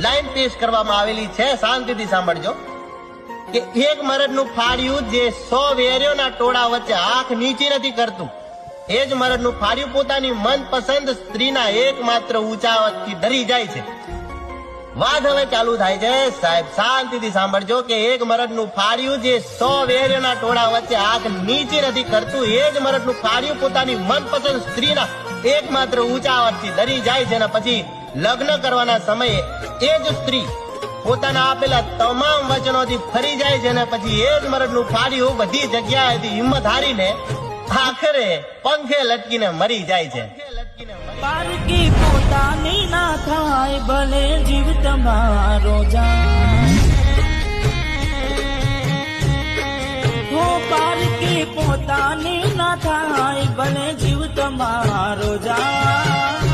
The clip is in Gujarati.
લાઈન પેશ કરવામાં આવેલી છે, શાંતિથી સાંભળજો કે એક મરદનું ફાડ્યું જે 100 વેર્યોના ટોળા વચ્ચે આંખ નીચી નથી કરતું, એ જ મરદનું ફાડ્યું પોતાની મનપસંદ સ્ત્રીના એકમાત્ર ઊંચા અવાજથી ડરી જાય છે. વાત હવે ચાલુ થાય છે. સાહેબ શાંતિથી સાંભળજો કે એક મરદનું ફાડ્યું જે 100 વેર્યોના ટોળા વચ્ચે આંખ નીચી નથી કરતું, એ જ મરદનું ફાડ્યું પોતાની મનપસંદ સ્ત્રીના એકમાત્ર ઊંચા અવાજથી ડરી જાય છે. અને પછી લગ્ન કરવાના સમયે એ જ સ્ત્રી પોતાના આપેલા તમામ વચનોથી ફરી જાય છે. અને પછી એ જ મરદનું ફાડ્યું બધી જગ્યાએથી હિંમત હારીને આખરે પંખે લટકીને મરી જાય છે. પારકી પોતાની ના થાય ભલે જીવ તમારો જાય, હો પારકી પોતાની ના થાય ભલે જીવ તમારો જાય.